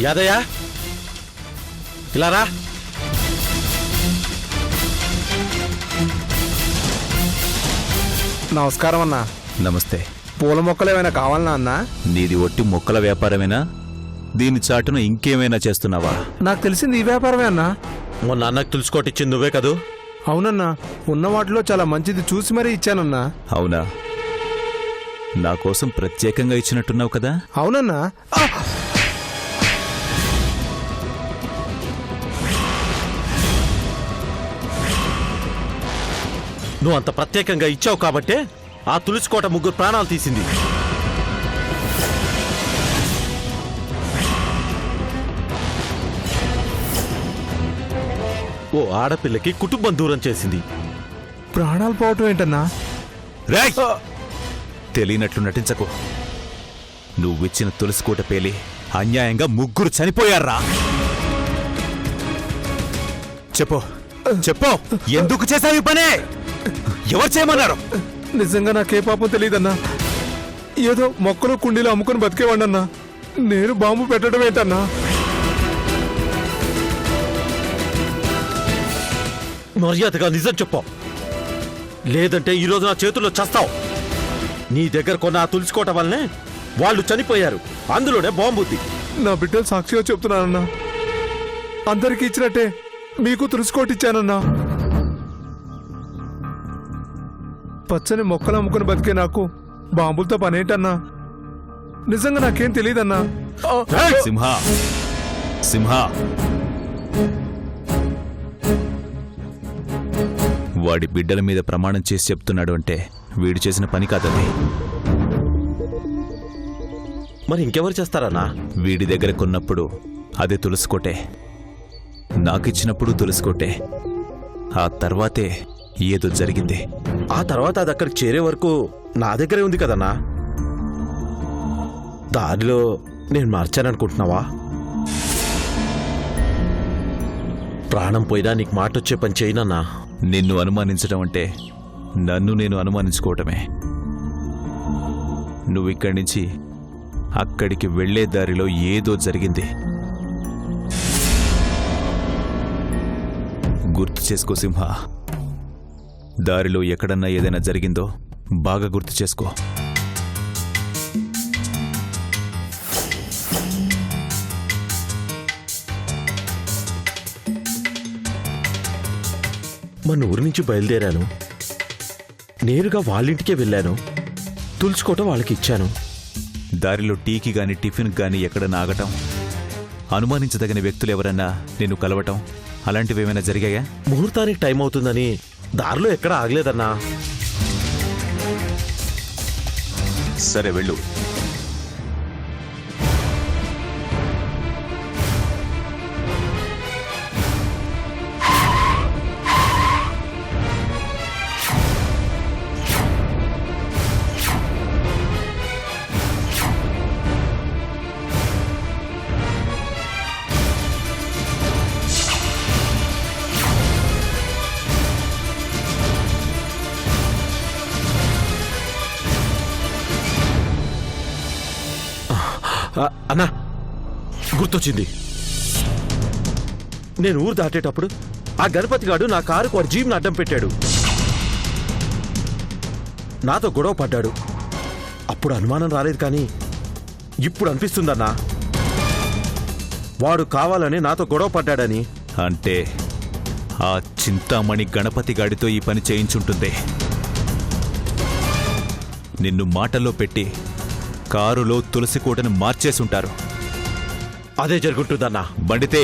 యాదయ్య ఇలా రా. నమస్కారం అన్నా. నమస్తే. పూల మొక్కలు ఏమైనా కావాలన్నా అన్నా? నీది ఒట్టి మొక్కల వ్యాపారమేనా? దీని చాటున ఇంకేమైనా చేస్తున్నావా? నాకు తెలిసింది ఈ వ్యాపారమే అన్నా. మొన్న అన్నకు తెలుసుకోటిచ్చింది నువ్వే కదూ? అవునన్నా, ఉన్న వాటిలో చాలా మంచిది చూసి మరీ ఇచ్చానన్నా. అవునా? నా కోసం ప్రత్యేకంగా ఇచ్చినట్టున్నావు కదా? అవునన్నా. నువ్వు అంత ప్రత్యేకంగా ఇచ్చావు కాబట్టే ఆ తులసికోట ముగ్గురు ప్రాణాలు తీసింది. ఓ ఆడపిల్లకి కుటుంబం దూరం చేసింది. ప్రాణాలు పోవటం ఏంటన్నా? రేయ్! తెలియనట్లు నటించకు. నువ్విచ్చిన తులసికోట పేలి అన్యాయంగా ముగ్గురు చనిపోయారా? చెప్పు చెప్పు, ఎందుకు చేశావు ఈ పనే? ఎవరు చేయమన్నారు? నిజంగా నాకే పాపం తెలియదన్నా. ఏదో మొక్కలు కుండీలు అమ్ముకుని బతికేవాడన్నా. నేను బాంబు పెట్టడం ఏంటన్నా? మర్యాదగా నిజం చెప్పు, లేదంటే ఈరోజు నా చేతుల్లో చస్తావు. నీ దగ్గర కొన్న ఆ తులసికోట వల్లనే వాళ్ళు చనిపోయారు, అందులోనే బాంబుద్ది. నా బిడ్డలు సాక్షిగా చెప్తున్నానన్నా. అందరికీ ఇచ్చినట్టే మీకు తులసికోట ఇచ్చానన్నా. పచ్చని మొక్కలు అమ్ముకుని బతికే నాకు బాంబులతో పనేంటన్నా? నిజంగా నాకేం తెలియదన్నా. సింహ సింహ, వాడి బిడ్డల మీద ప్రమాణం చేసి చెప్తున్నాడు అంటే వీడు చేసిన పని కాదది. మరి ఇంకెవరు చేస్తారన్నా? వీడి దగ్గర కొన్నప్పుడు అదే తులసికోటే, నాకిచ్చినప్పుడు తులసికోటే. ఆ తర్వాతే ఏదో జరిగింది. ఆ తర్వాత అది అక్కడికి చేరే వరకు నా దగ్గరే ఉంది కదన్నా. దారిలో నేను మార్చాననుకుంటున్నావా? ప్రాణం పోయినా నీకు మాట వచ్చే పని చేయనన్నా. నిన్ను అనుమానించడం అంటే నన్ను నేను అనుమానించుకోవటమే. నువ్విక్కడి నుంచి అక్కడికి వెళ్లే దారిలో ఏదో జరిగింది. గుర్తు చేసుకో సింహ. దారిలో ఎక్కడన్నా ఏదైనా జరిగిందో బాగా గుర్తు చేసుకో. మన ఊరి నుంచి బయలుదేరాను, నేరుగా వాళ్ళింటికే వెళ్ళాను, తులుచుకోవటం వాళ్ళకి ఇచ్చాను. దారిలో టీకి గాని టిఫిన్ గాని ఎక్కడన్నా ఆగటం, అనుమానించదగిన వ్యక్తులు ఎవరన్నా నిన్ను కలవటం అలాంటివేమైనా జరిగాయా? ముహూర్తానికి టైం అవుతుందని దారిలో ఎక్కడ ఆగలేదన్నా. సరే వెళ్ళు. అన్నా, గుర్తొచ్చింది. నేను ఊరు దాటేటప్పుడు ఆ గణపతిగాడు నా కారుకు వాడు జీప్ని అడ్డం పెట్టాడు. నాతో గొడవ పడ్డాడు. అప్పుడు అనుమానం రాలేదు, కానీ ఇప్పుడు అనిపిస్తుందన్నా వాడు కావాలని నాతో గొడవ పడ్డాడని. అంటే ఆ చింతామణి గణపతి గాడితో ఈ పని చేయించుంటుంది. నిన్ను మాటల్లో పెట్టి కారులో తులసికోటను మార్చేసుంటారు. అదే జరుగుతుందన్నా. బండితే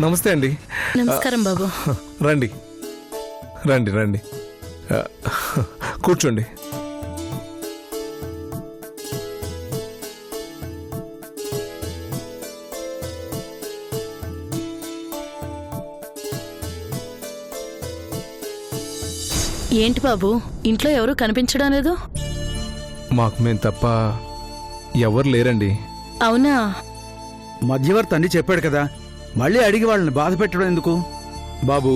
నమస్తే అండి. నమస్కారం బాబు. రండి రండి రండి, కూర్చోండి. ఏంటి బాబు, ఇంట్లో ఎవరు కనిపించడం లేదు? మాకు మేము తప్ప ఎవరు లేరండి. అవునా? మధ్యవర్తి అన్ని చెప్పాడు కదా, మళ్ళీ అడిగి వాళ్ళని బాధ పెట్టడం ఎందుకు? బాబు,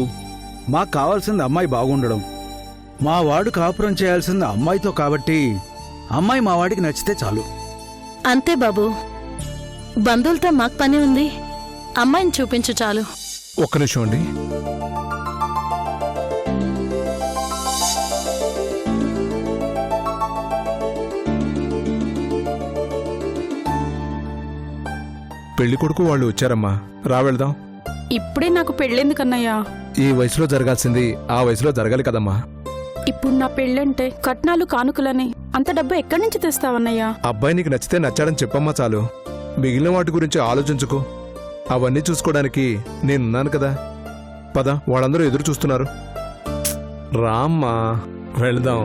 మాకు కావాల్సింది అమ్మాయి బాగుండడం. మా వాడు కాపురం చేయాల్సింది అమ్మాయితో కాబట్టి అమ్మాయి మా వాడికి నచ్చితే చాలు. అంతే బాబు, బంధువులతో మాకు పని ఉంది. అమ్మాయిని చూపించు చాలు. ఒక్క నిమిషం అండి. పెళ్లి కొడుకు వాళ్ళు వచ్చారమ్మా, రా వెళ్దాం. ఇప్పుడే నాకు పెళ్ళెందుకన్నయ్యా? ఈ వయసులో జరగాల్సింది ఆ వయసులో జరగాలి కదమ్మా. ఇప్పుడు నా పెళ్ళంటే కట్నాలు కానుకలని అంత డబ్బు ఎక్కడి నుంచి తెస్తావన్నయ్యా? అబ్బాయి నీకు నచ్చితే నచ్చాడని చెప్పమ్మా చాలు. మిగిలిన వాటి గురించి ఆలోచించుకో. అవన్నీ చూసుకోవడానికి నేనున్నాను కదా. పద, వాళ్ళందరూ ఎదురు చూస్తున్నారు. రామ్మా వెళ్దాం.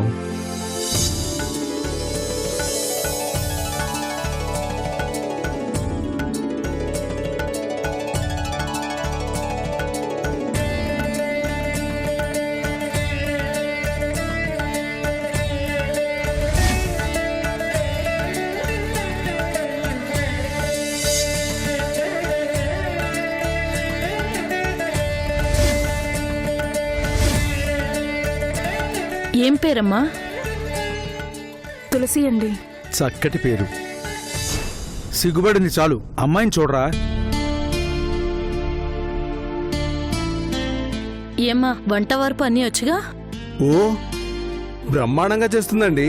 ఏం పేరమ్మా? తులసి అండి. చక్కటి పేరు. సిగ్గుపడింది చాలు, అమ్మాయిని చూడరా. ఏమ్మా, వంట వరపు అన్నీ వచ్చుగా? ఓ, బ్రహ్మాండంగా చేస్తుందండి.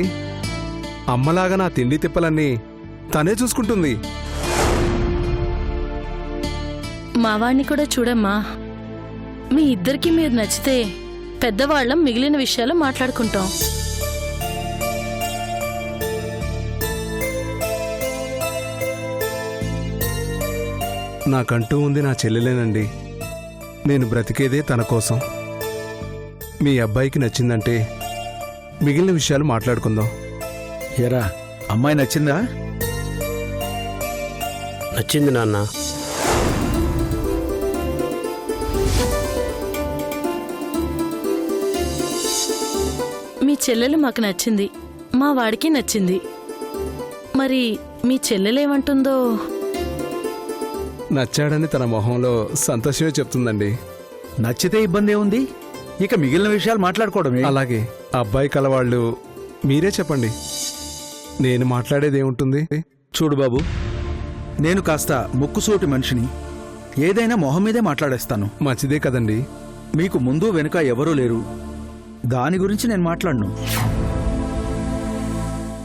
అమ్మలాగా నా తిండి తిప్పలన్నీ తనే చూసుకుంటుంది. మావాణ్ణి కూడా చూడమ్మా. మీ ఇద్దరికి మీరు నచ్చితే పెద్దవాళ్ళం మిగిలిన విషయాలు మాట్లాడుకుంటాం. నాకంటూ ఉంది నా చెల్లెలేనండి. నేను బ్రతికేదే తన కోసం. మీ అబ్బాయికి నచ్చిందంటే మిగిలిన విషయాలు మాట్లాడుకుందాం. ఎరా, అమ్మాయి నచ్చిందా? నచ్చింది నాన్న. మీ చెల్లెలు మాకు నచ్చింది, మా వాడికి నచ్చింది. మరి మీ చెల్లెలేమంటుందో? నచ్చాడని తన మొహంలో సంతోషమే చెప్తుందండి. నచ్చితే ఇబ్బంది ఏముంది? ఇక మిగిలిన విషయాలు మాట్లాడుకోవడమే. అలాగే అబ్బాయి కలవాళ్ళు మీరే చెప్పండి. నేను మాట్లాడేదేముంటుంది? చూడు బాబు, నేను కాస్త ముక్కుసూటి మనిషిని. ఏదైనా మొహం మీదే మాట్లాడేస్తాను. మంచిదే కదండి. మీకు ముందు వెనుక ఎవరూ లేరు. దాని గురించి నేను మాట్లాడను.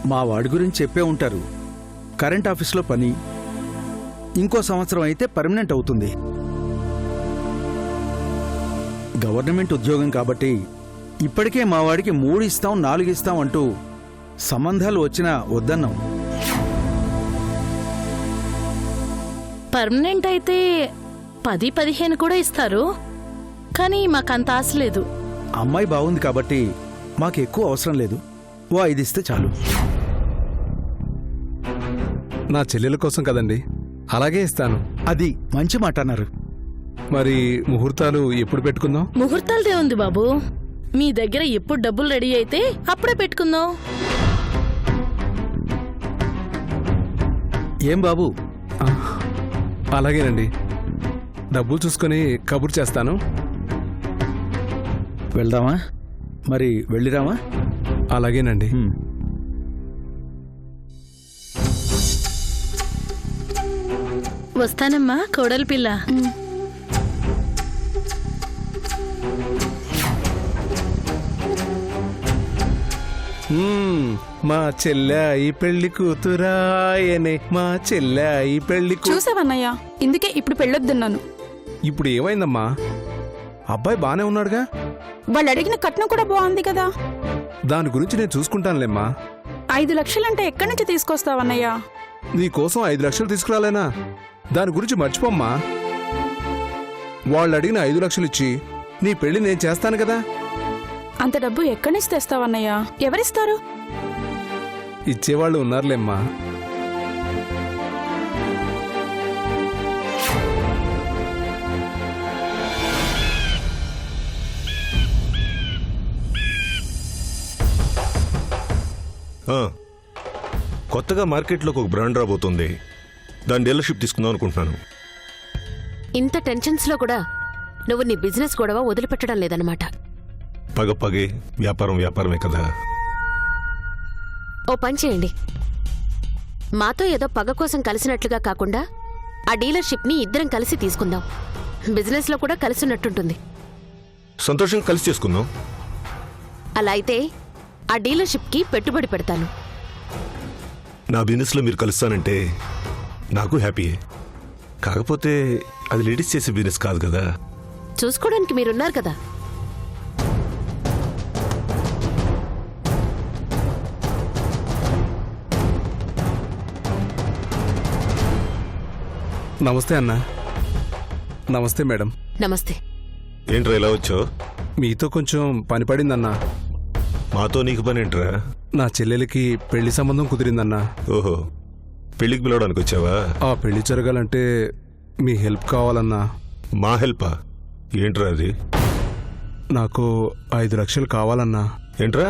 మా వాడి గురించి చెప్పే ఉంటారు. కరెంట్ ఆఫీస్లో పని, ఇంకో సంవత్సరం అయితే పర్మనెంట్ అవుతుంది. గవర్నమెంట్ ఉద్యోగం కాబట్టి ఇప్పటికే మా వాడికి 3 ఇస్తాం 4 ఇస్తాం అంటూ సంబంధాలు వచ్చినా వద్దన్నాం. పర్మనెంట్ అయితే 10-15 కూడా ఇస్తారు, కానీ మాకంత ఆశ లేదు. అమ్మాయి బాగుంది కాబట్టి మాకు ఎక్కువ అవసరం లేదు. ఓ 5 ఇస్తే చాలు. నా చెల్లెల కోసం కదండి, అలాగే ఇస్తాను. అది మంచి మాట అన్నారు. మరి ముహూర్తాలు ఎప్పుడు పెట్టుకుందాం? ముహూర్తాలదే ఉంది బాబు. మీ దగ్గర ఎప్పుడు డబ్బులు రెడీ అయితే అప్పుడే పెట్టుకుందాం. ఏం బాబు? అలాగేనండి, డబ్బులు చూసుకొని కబుర్ చేస్తాను. వెళ్దామా? మరి వెళ్ళిరామా? అలాగేనండి. వస్తానమ్మా కోడలి పిల్ల. మా చెల్లె ఈ పెళ్లి కూతురాయనే, మా చెల్లె ఈ పెళ్లి చూసావన్నయ్యా, ఇందుకే ఇప్పుడు పెళ్ళొద్దన్నాను. ఇప్పుడు ఏమైందమ్మా? అబ్బాయి బానే ఉన్నాడుగా. వాళ్ళు అడిగిన కట్నం కూడా బాగుంది కదా. దాని గురించి నేను చూసుకుంటానులేమ్మా. 5 లక్షలంటే ఎక్కడి నుంచి తీసుకొస్తావన్నయ్యా? నీ కోసం 5 లక్షలు తీసుకురాలేనా? దాని గురించి మర్చిపోమ్మా. వాళ్ళు అడిగిన 5 లక్షలు ఇచ్చి నీ పెళ్లి నేను చేస్తాను కదా. అంత డబ్బు ఎక్కడి నుంచి తెస్తావన్నయ్య? ఎవరిస్తారు? ఇచ్చేవాళ్ళు ఉన్నారులేమ్మా. కొత్తగా మార్కెట్లోకి ఒక బ్రాండ్ రాబోతుంది. దాని డీలర్షిప్ తీసుకుందాం అనుకుంటున్నాను. ఇంత టెన్షన్స్లో కూడా నువ్వు నీ బిజినెస్ గొడవ వదిలిపెట్టడం లేదన్నమాట. పగే వ్యాపారమే కదా. ఓ పని చేయండి, మాతో ఏదో పగ కోసం కలిసినట్లుగా కాకుండా ఆ డీలర్షిప్ని ఇద్దరం కలిసి తీసుకుందాం. బిజినెస్లో కూడా కలిసినట్టుంటుంది. సంతోషంగా కలిసి చేసుకుందాం. అలా అయితే ఆ డీలర్షిప్కి పెట్టుబడి పెడతాను. నా బిజినెస్లో మీరు కలుస్తానంటే నాకు హ్యాపీయే. కాకపోతే అది లేడీస్ చేసే బిజినెస్ కాదు కదా. చూసుకోవడానికి మీరున్నారు కదా. నమస్తే అన్న. నమస్తే మేడం. నమస్తే. ఏంట్రా ఇలా వచ్చావు? మీతో కొంచెం పని పడిందన్నా. మాతో నీకు పని ఏంట్రా? నా చెల్లెలికి పెళ్లి సంబంధం కుదిరిందన్నా. ఓహో, పెళ్లికి పిలవడానికి వచ్చావా? ఆ పెళ్లి జరగాలంటే మీ హెల్ప్ కావాలన్నా. మా హెల్పా? ఏంట్రా అది? నాకు 5 లక్షలు కావాలన్నా. ఏంట్రా?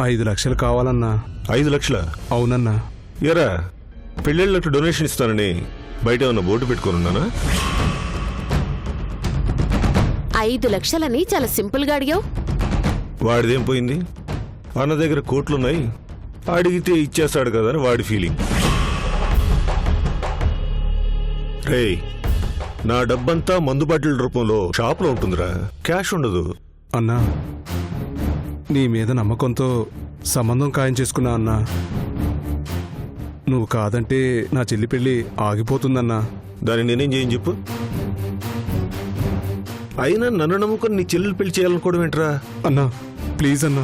5 లక్షలు కావాలన్నా. 5 లక్షలా? అవునన్నా. ఎరా, పెళ్ళిళ్ళకి డొనేషన్ ఇస్తానని బయట ఏమన్నా బోర్డు పెట్టుకొని ఉన్నానా? 5 లక్షలని చాలా సింపుల్గా అడిగావు. వాడిదేం పోయింది? అన్న దగ్గర కోట్లున్నాయి, అడిగితే ఇచ్చేస్తాడు కదా అని వాడి ఫీలింగ్. రేయ్, నా డబ్బంతా మందు బాటిల్ రూపంలో షాప్లో ఉంటుందిరా, క్యాష్ ఉండదు. అన్నా, నీ మీద నమ్మకంతో సంబంధం ఖాయం చేసుకున్నా అన్నా. నువ్వు కాదంటే నా చెల్లి పెళ్లి ఆగిపోతుందన్నా. దాన్ని నేనేం చేయని చెప్పు. అయినా నన్ను నమ్ముకొని నీ చెల్లెలు పెళ్లి చేయాలనుకోవడం ఏంట్రా? అన్నా ప్లీజ్ అన్నా,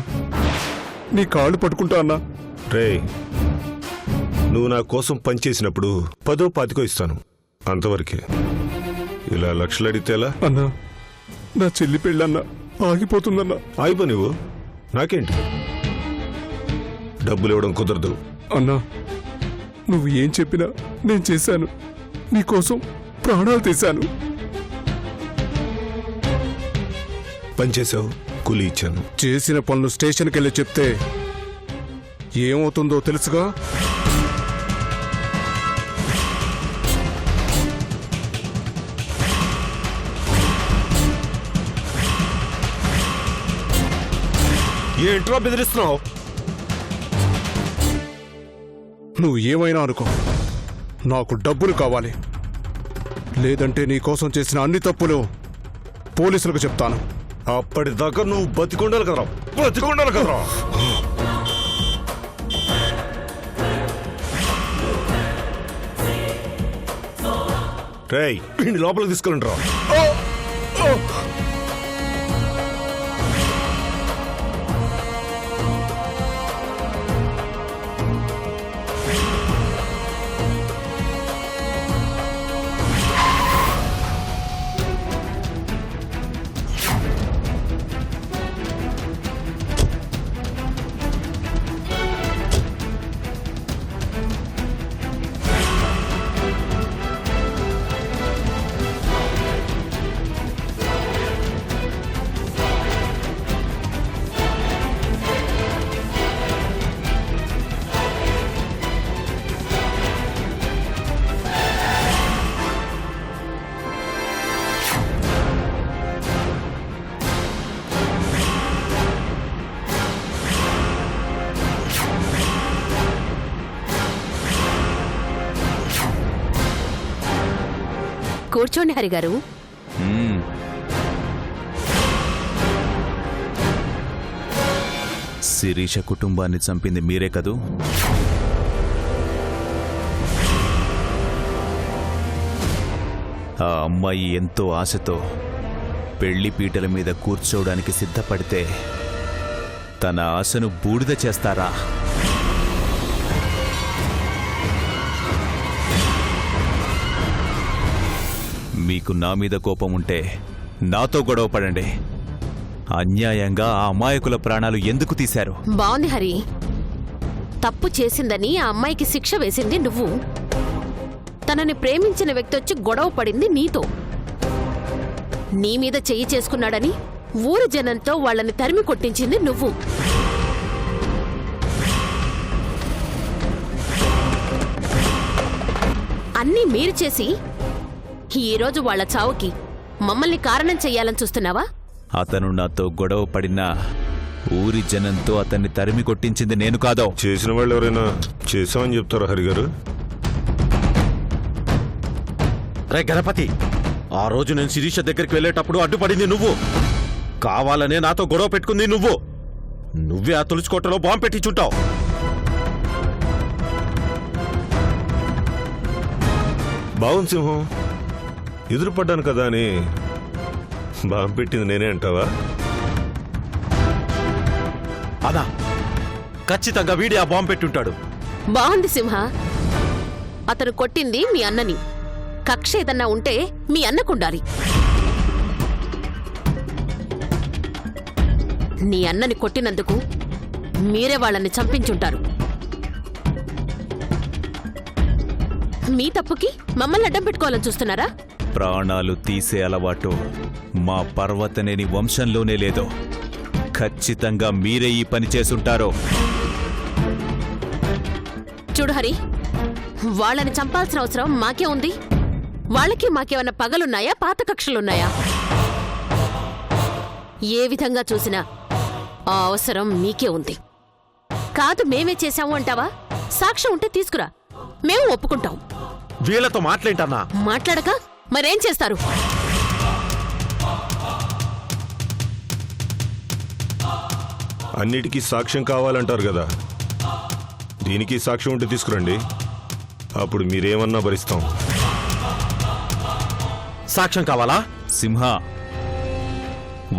నీ కాళ్ళు పట్టుకుంటా అన్నా. రేయ్, నువ్వు నా కోసం పనిచేసినప్పుడు 10ో 25 ఇస్తాను, అంతవరకే. ఇలా లక్షలు అడిగితే ఎలా? అన్నా, నా చెల్లి పెళ్ళన్నా ఆగిపోతుందన్నా. ఆగిపో నువ్వు, నాకేంటి? డబ్బులు ఇవ్వడం కుదరదు. అన్నా, నువ్వు ఏం చెప్పినా నేను చేశాను. నీకోసం ప్రాణాలు తీశాను. పనిచేసావు, కూలీ ఇచ్చాను. చేసిన పనులు స్టేషన్కి వెళ్ళి చెప్తే ఏమవుతుందో తెలుసుగా. ఏంట్రా బెదిరిస్తున్నావు? నువ్వు ఏమైనా అనుకో, నాకు డబ్బులు కావాలి. లేదంటే నీ కోసం చేసిన అన్ని తప్పులు పోలీసులకు చెప్తాను. అప్పటిదాకా నువ్వు బతికొండాలి కదరా, బతికొండాలి కదరా. రేయ్, వీడిని లోపలికి తీసుకెళ్ళండి రా. కూర్చోండి హరిగారు. శిరీష కుటుంబాన్ని చంపింది మీరే కదూ? ఆ అమ్మాయి ఎంతో ఆశతో పెళ్లి పీటల మీద కూర్చోవడానికి సిద్ధపడితే తన ఆశను బూడిద చేస్తారా? మీకు నా మీద కోపం ఉంటే నాతో గొడవ పడండి. అన్యాయంగా ఆ అమాయకుల ప్రాణాలు ఎందుకు తీశారు? బావుంది హరి. తప్పు చేసిందని ఆ అమ్మాయికి శిక్ష వేసింది నువ్వు. తనని ప్రేమించిన వ్యక్తి వచ్చి గొడవ పడింది నీతో. నీ మీద చెయ్యి చేసుకున్నాడని ఊరి జనంతో వాళ్ళని తరిమి కొట్టించింది నువ్వు. అన్నీ మీరు చేసి ఈరోజు వాళ్ళ చావుకి మమ్మల్ని కారణం చెయ్యాలని చూస్తున్నావా? అతను నాతో గొడవ పడినా ఊరి జనంతో అతన్ని తరిమి కొట్టించింది నేను కాదో. చేసిన వాళ్ళు ఎవరైనా చేశామని చెప్తారా హరిగారు? రే గణపతి, ఆ రోజు నేను శిరీష దగ్గరికి వెళ్ళేటప్పుడు అడ్డుపడింది నువ్వు. కావాలనే నాతో గొడవ పెట్టుకుంది నువ్వు. నువ్వే ఆ తులసికోటలో బాంబు పెట్టించుంటావు. బాగుంది సింహం, ఎదురుపడ్డాను కదా అని బాంబు పెట్టింది నేనే అంటావా? అదా ఖచ్చితంగా వీడి ఆ బాంబు పెట్టుంటాడు. బాగుంది సింహ. అతను కొట్టింది మీ అన్నని. కక్ష ఏదన్నా ఉంటే మీ అన్నకుండాలి. నీ అన్నని కొట్టినందుకు మీరే వాళ్ళని చంపించుంటారు. మీ తప్పుకి మమ్మల్ని అడ్డం పెట్టుకోవాలని చూస్తున్నారా? ప్రాణాలు తీసే అలవాటు మా పర్వతనేని వంశంలోనే లేదు. ఖచ్చితంగా మీరే ఈ పని చేసుంటారో. చూడు హరి, వాళ్ళని చంపాల్సిన అవసరం మాకే ఉంది. వాళ్ళకి మాకేమన్నా పగలున్నాయా, పాత కక్షలున్నాయా? ఏ విధంగా చూసినా ఆ అవసరం మీకే ఉంది. కాదు మేమే చేశాము అంటావా? సాక్ష్యం ఉంటే తీసుకురా, మేము ఒప్పుకుంటాం. వీళ్ళతో మాట్లాడేంటన్నా? మాట్లాడక మరేం చేస్తారు? అన్నిటికీ సాక్ష్యం కావాలంటారు కదా, దీనికి సాక్ష్యం ఉంటే తీసుకురండి, అప్పుడు మీరేమన్నా భరిస్తాం. సాక్ష్యం కావాలా? సింహ,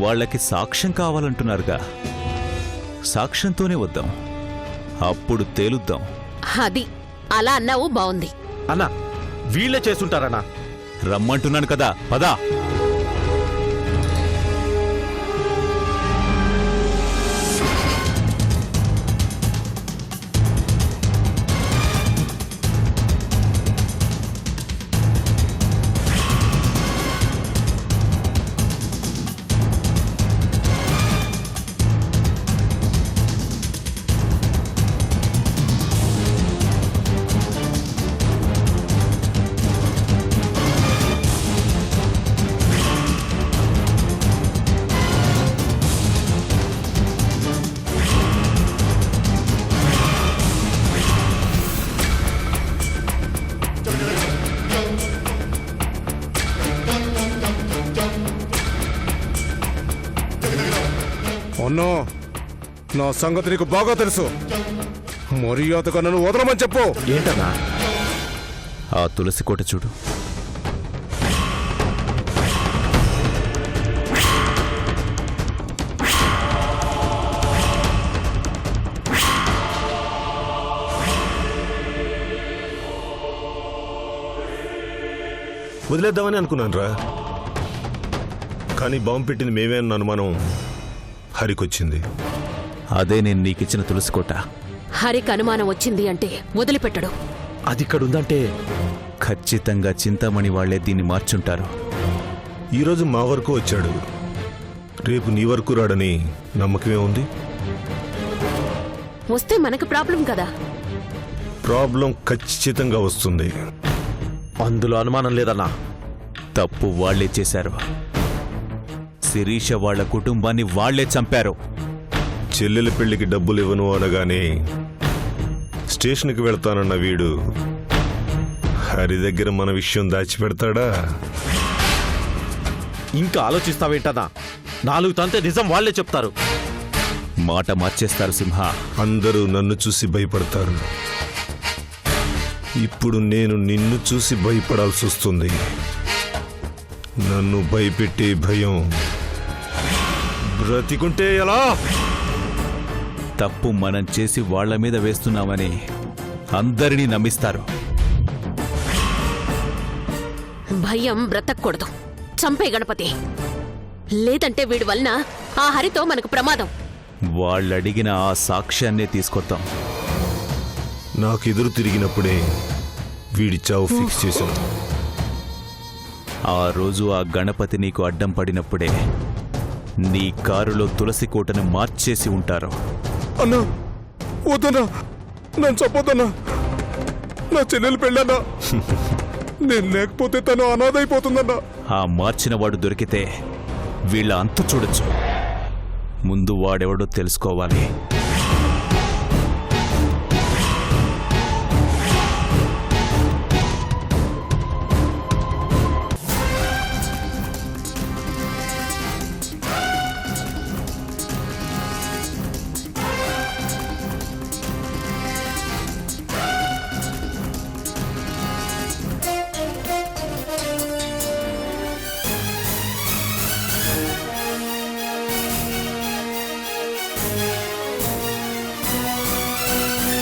వాళ్ళకి సాక్ష్యం కావాలంటున్నారుగా. సాక్ష్యంతోనే వద్దాం, అప్పుడు తేలుద్దాం. అది అలా అన్నావు, బావుంది. అన్నా వీళ్ళే చేసుంటారన్నా. రమ్మంటున్నాను కదా, పదా. అన్నో, నా సంగతి నీకు బాగా తెలుసు. మర్యాదగా నన్ను వదలమని చెప్పు. ఏంటన్నా? ఆ తులసి కోట చూడు. వదిలేద్దామని అనుకున్నాను రా, కానీ బాంబు పెట్టింది మేమే అన్న అనుమానం హరికొచ్చింది. అదే నేను నీకిచ్చిన తులసి కోట. హరికి అనుమానం వచ్చింది అంటే వదిలిపెట్టడు. అది ఇక్కడుందంటే ఖచ్చితంగా చింతామణి వాళ్లే దీన్ని మార్చుంటారు. ఈరోజు మా వరకు వచ్చాడు, రేపు నీ వరకు రాడని నమ్మకమే ఉంది. వస్తే మనకు ప్రాబ్లం కదా. ప్రాబ్లం ఖచ్చితంగా వస్తుంది. అందులో అనుమానం లేదన్నా. తప్పు వాళ్లే చేశారు. శిరీష వాళ్ల కుటుంబాన్ని వాళ్లే చంపారు. చెల్లెల పెళ్లికి డబ్బులు ఇవ్వను అనగానే స్టేషన్కి వెళ్తానన్న వీడు హరి దగ్గర మన విషయం దాచిపెడతాడా? ఇంకా ఆలోచిస్తావేంటన్నా? 4 తంతే నిజం వాళ్లే చెప్తారు. మాట మార్చేస్తారు సింహ. అందరూ నన్ను చూసి భయపడతారు. ఇప్పుడు నేను నిన్ను చూసి భయపడాల్సి వస్తుంది. నన్ను భయపెట్టే భయం బ్రతికుంటే ఎలా? తప్పు మనం చేసి వాళ్ల మీద వేస్తున్నామని అందరినీ నమ్మిస్తారు. భయం బ్రతకూడదు. చంపే గణపతి, లేదంటే వీడి వలన ఆ హరితో మనకు ప్రమాదం. వాళ్ళడిగిన ఆ సాక్ష్యాన్నే తీసుకొద్దాం. నాకు ఎదురు తిరిగినప్పుడే వీడి చావు ఫిక్స్ చేశాను. ఆ రోజు ఆ గణపతి నీకు అడ్డం పడినప్పుడే నీ కారులో తులసి కోటను మార్చేసి ఉంటారు. అన్నా వద్దన్నా, నన్ను చెప్పొద్దన్నా. నా చెల్లెలు పెళ్ళన్నా, నేను లేకపోతే తను అనాథైపోతుందన్నా. ఆ మార్చిన వాడు దొరికితే వీళ్ళ అంతు చూడొచ్చు. ముందు వాడెవడో తెలుసుకోవాలి.